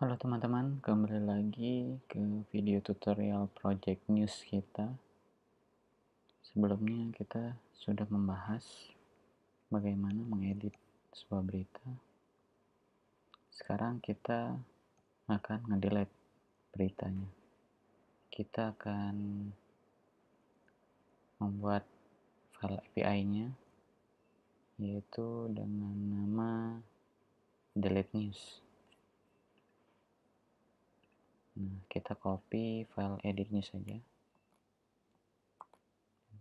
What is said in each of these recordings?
Halo teman-teman, kembali lagi ke video tutorial Project News kita. Sebelumnya kita sudah membahas bagaimana mengedit sebuah berita. Sekarang kita akan nge-delete beritanya. Kita akan membuat file API-nya, yaitu dengan nama delete news. Nah, kita copy file editnya saja.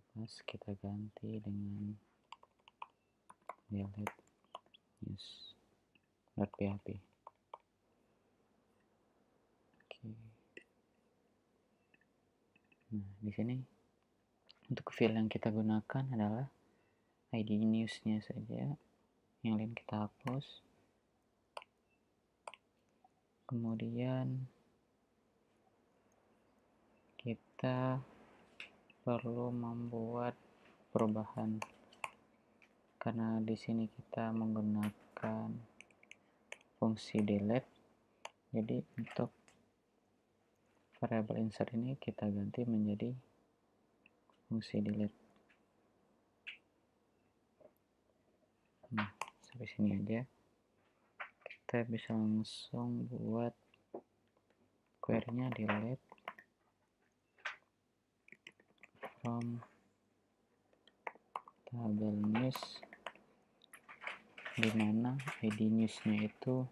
Terus kita ganti dengan delete news.php. Oke. Nah, di sini untuk file yang kita gunakan adalah ID news-nya saja. Yang lain kita hapus. Kemudian kita perlu membuat perubahan karena di sini kita menggunakan fungsi delete. Jadi untuk variable insert ini kita ganti menjadi fungsi delete. Nah, sampai sini aja. Kita bisa langsung buat query-nya delete from tabel news, dimana ID news-nya itu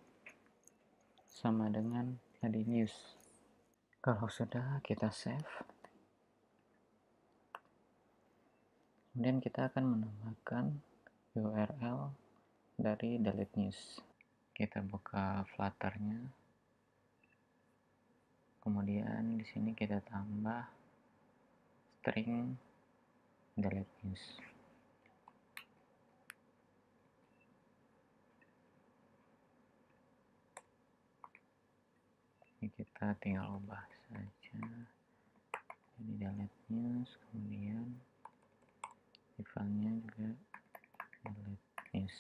sama dengan ID news. Kalau sudah, kita save. Kemudian kita akan menambahkan URL dari delete news. Kita buka Flutter-nya. Kemudian di sini kita tambah string delete news. Ini kita tinggal ubah saja jadi delete news, kemudian di filenya juga delete news.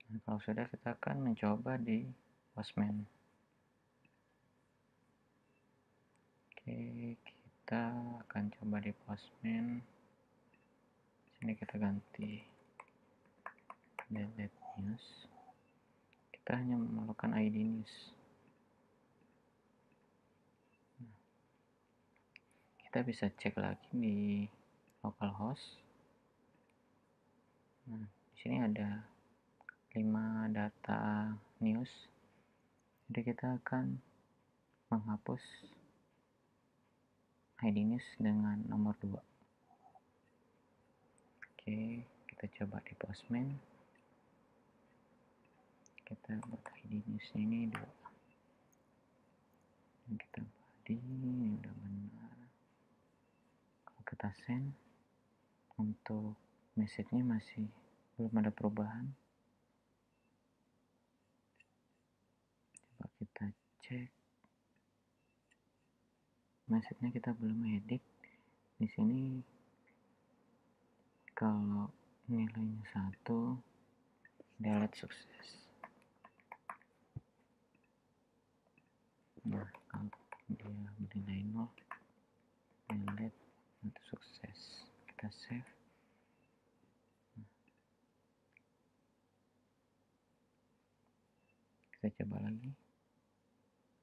Nah, kalau sudah, kita akan mencoba di Postman. Oke, kita akan coba di Postman. Sini kita ganti delete news. Kita hanya memerlukan ID news. Nah, kita bisa cek lagi di localhost. Nah, di sini ada 5 data news. Jadi kita akan menghapus ID news dengan nomor 2. Oke, kita coba di Postman. Kita buat ID news ini 2. Dan kita body, ini udah benar. Kalau kita send, untuk message-nya masih belum ada perubahan. Coba kita cek. Message-nya kita belum edit. Di sini kalau nilainya 1, delete sukses. Nah, kalau dia bernilai 0, delete itu sukses. Kita save. Kita coba lagi.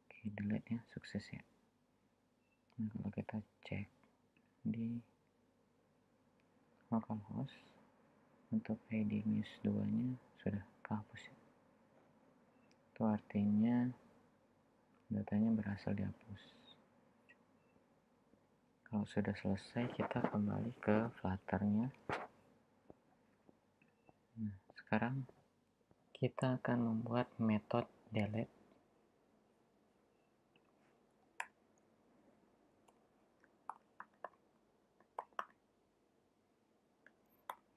Oke, delete ya, sukses ya. Nah, kalau kita cek di localhost, untuk ID news 2 nya sudah kehapus ya. Itu artinya datanya berhasil dihapus. Kalau sudah selesai, kita kembali ke Flutter-nya. Nah, sekarang kita akan membuat metode delete.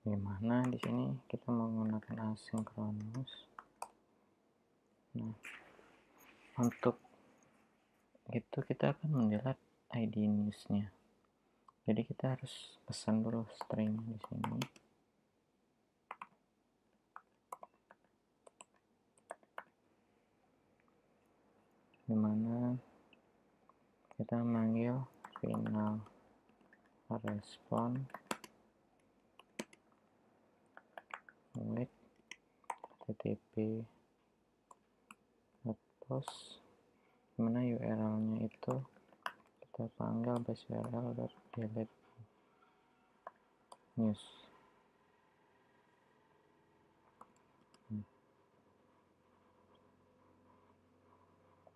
Dimana di sini kita menggunakan asynchronous. Nah, untuk itu kita akan mendelete ID news-nya. Jadi kita harus pesan dulu string di sini. dimana kita manggil final respon with http post, dimana URL nya itu kita panggil base URL.delete news.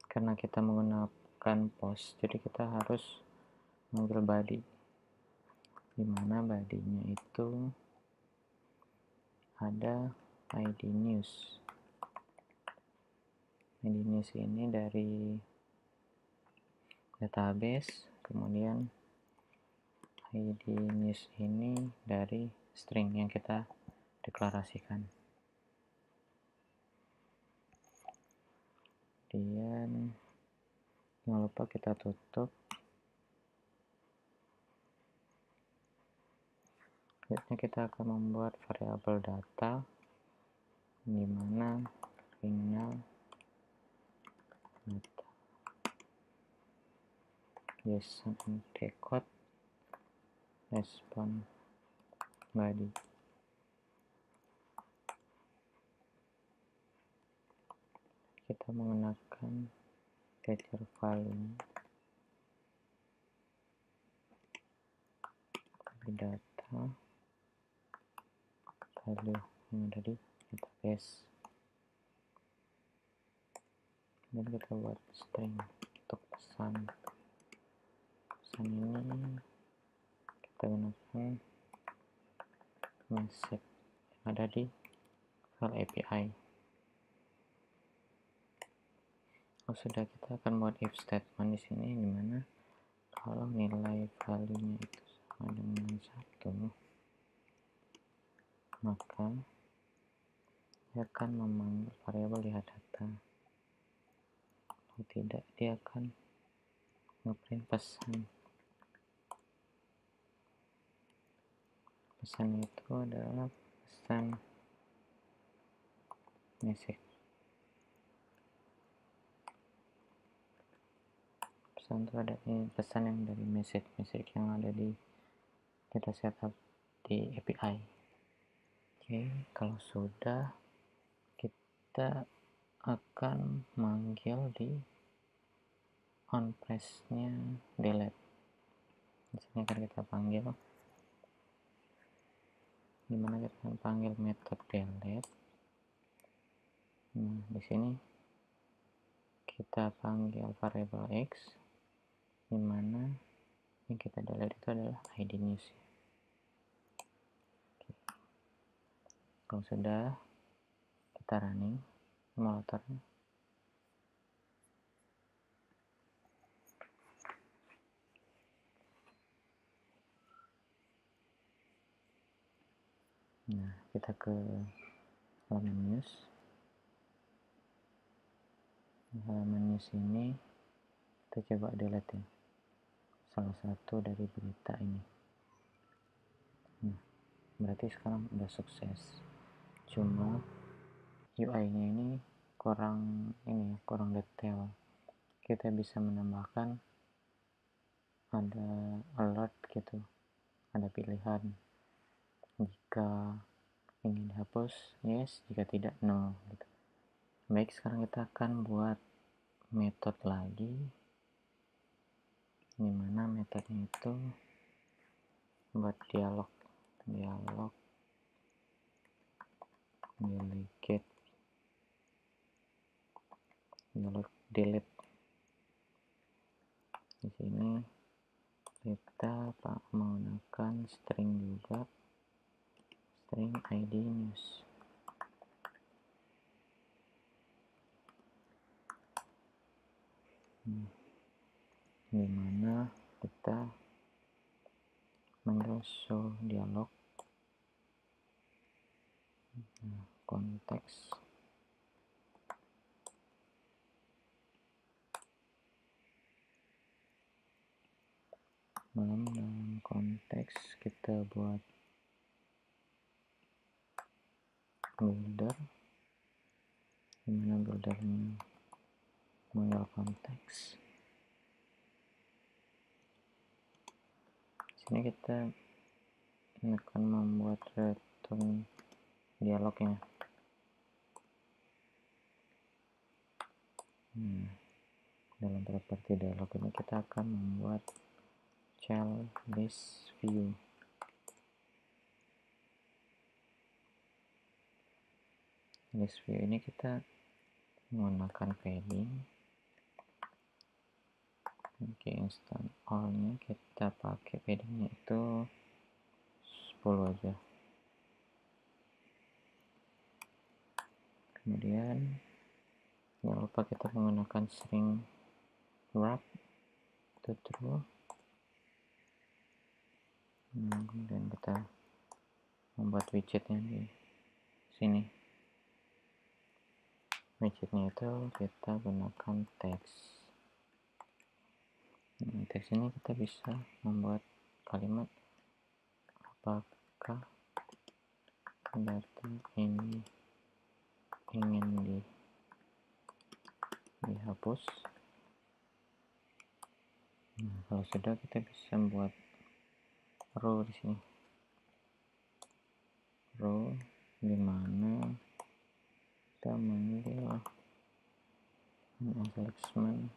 Karena kita menggunakan post, jadi kita harus manggil body, dimana body-nya itu ada ID news. ID news ini dari database, kemudian ID news ini dari string yang kita deklarasikan. Kemudian jangan lupa kita tutup. Selanjutnya kita akan membuat variabel data, di mana final data JSON decode respon body. Kita menggunakan teacher value data value yang ada di database. Dan kita buat string untuk pesan ini kita gunakan message yang ada di file API. Sudah, kita akan buat if statement di sini, dimana kalau nilai value-nya itu sama dengan 1, maka dia akan memanggil variabel lihat data. Kalau tidak, dia akan ngeprint pesan. Pesan itu adalah pesan message. Pesan itu ada pesan yang dari message yang ada di kita setup di API. Oke, kalau sudah, kita akan manggil di on press-nya delete. Di sini akan kita panggil, dimana kita akan panggil method delete. Nah, di sini kita panggil variable x, dimana yang kita delete itu adalah ID news. Kalau sudah, kita running simulatornya. Nah, kita ke halaman news. Di halaman news ini kita coba delete ya, salah satu dari berita ini. Nah, berarti sekarang udah sukses. Cuma UI-nya ini kurang detail. Kita bisa menambahkan ada alert gitu, ada pilihan. Jika ingin dihapus, yes. Jika tidak, no gitu. Baik, sekarang kita akan buat metode lagi, dimana metodenya itu buat dialog delete. Di sini kita menggunakan string juga, string ID news. Dimana kita manggil show dialog, konteks dalam konteks kita buat builder, dimana buildernya Manggil konteks. Sini kita akan membuat return dialognya. Dalam properti dialog ini kita akan membuat child list view. List view ini kita menggunakan padding. Oke, instant all-nya kita pakai paddingnya itu 10 aja. Kemudian jangan lupa kita menggunakan string wrap to true. Kemudian kita membuat widgetnya di sini. Widgetnya itu kita gunakan teks. Teks ini kita bisa membuat kalimat apakah data ini ingin dihapus. Kalau sudah, kita bisa membuat row di sini. Row dimana kita manggil selection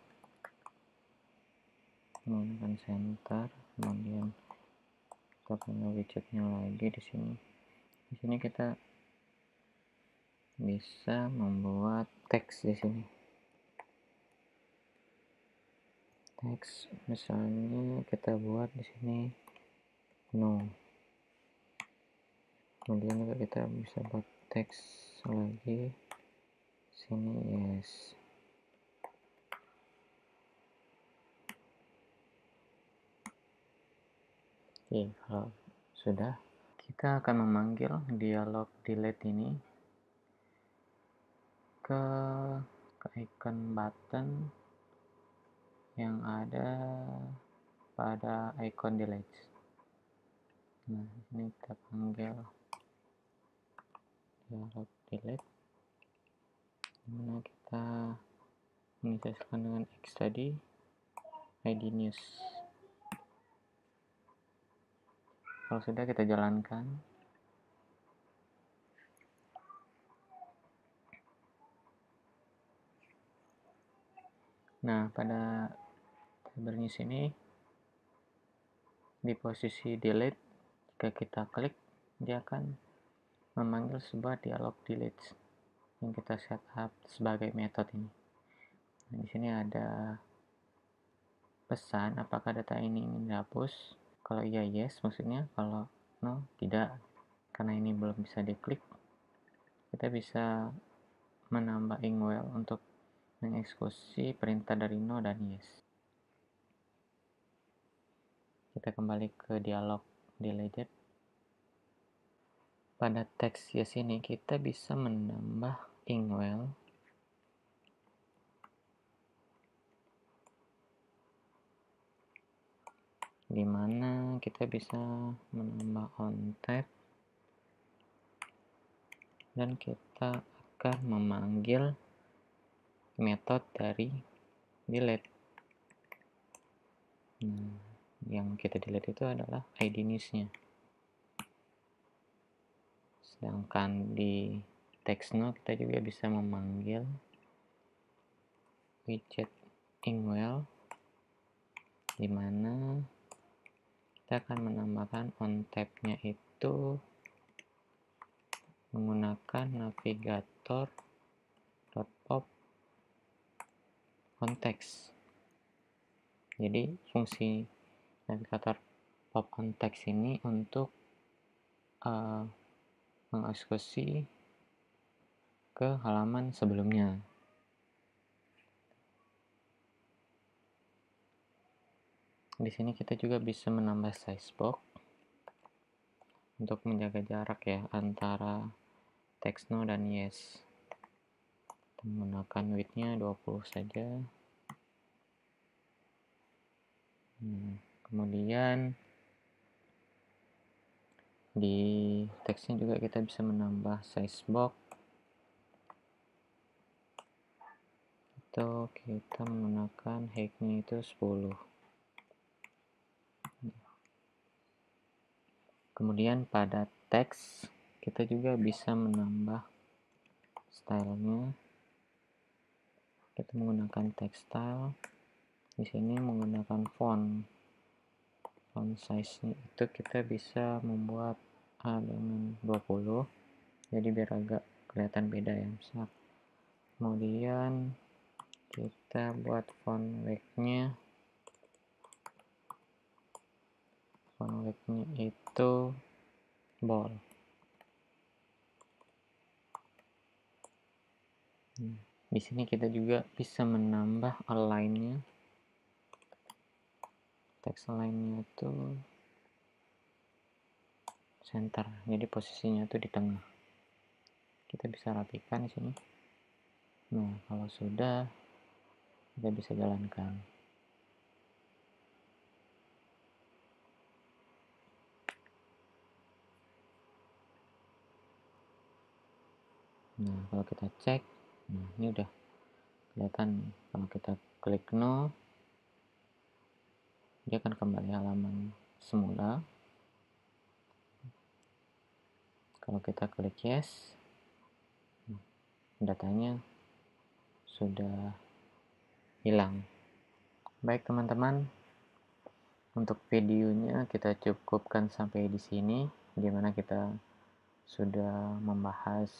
menggunakan center, kemudian kita punya widgetnya lagi di sini. Di sini kita bisa membuat teks di sini. Teks misalnya kita buat di sini no. Kemudian juga kita bisa buat teks lagi sini yes. Oke, kalau sudah, kita akan memanggil dialog delete ini ke icon button yang ada pada icon delete. Nah, ini kita panggil dialog delete, dimana kita menyesuaikan dengan X tadi, ID news. Kalau sudah, kita jalankan. Nah, pada tabel news ini di posisi delete, jika kita klik, dia akan memanggil sebuah dialog delete yang kita setup sebagai metode ini. Nah, di sini ada pesan apakah data ini ingin dihapus. Kalau iya yes maksudnya, kalau no tidak. Karena ini belum bisa diklik, kita bisa menambah inkwell untuk mengeksekusi perintah dari no dan yes. Kita kembali ke dialog deleted. Pada teks yes ini kita bisa menambah inkwell dimana kita bisa menambah on type dan kita akan memanggil metode dari delete. Nah, yang kita delete itu adalah ID news-nya. Sedangkan di text no kita juga bisa memanggil widget inkwell dimana kita akan menambahkan on tab-nya itu menggunakan navigator.pop context. Jadi fungsi navigator pop context ini untuk mengeksekusi ke halaman sebelumnya. Di sini kita juga bisa menambah size box untuk menjaga jarak ya antara text no dan yes. Kita menggunakan width-nya 20 saja. Kemudian di teksnya juga kita bisa menambah size box. atau kita menggunakan height-nya itu 10. Kemudian pada teks kita juga bisa menambah stylenya. Kita menggunakan text style. Di sini menggunakan font size-nya itu kita bisa membuat dengan 20, jadi biar agak kelihatan beda ya, besar. Kemudian kita buat font weight-nya itu bold. Di sini kita juga bisa menambah align-nya. Text align-nya itu center, jadi posisinya itu di tengah. Kita bisa rapikan di sini. Nah, kalau sudah, kita bisa jalankan. Nah, kalau kita cek, nah ini udah kelihatan. Kalau kita klik no, dia akan kembali halaman semula. Kalau kita klik yes, datanya sudah hilang. Baik teman-teman, untuk videonya kita cukupkan sampai di sini, dimana kita sudah membahas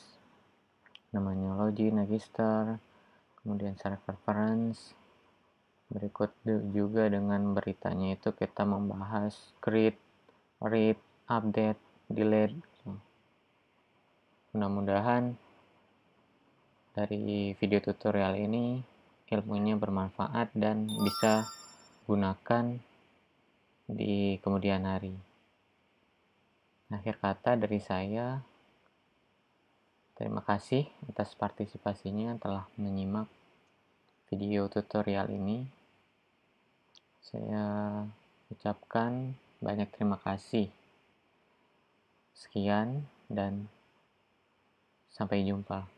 namanya login, register, kemudian server preference. Berikut juga dengan beritanya itu kita membahas create, read, update, delete. Mudah-mudahan dari video tutorial ini ilmunya bermanfaat dan bisa gunakan di kemudian hari. Akhir kata dari saya, terima kasih atas partisipasinya telah menyimak video tutorial ini. Saya ucapkan banyak terima kasih. Sekian dan sampai jumpa.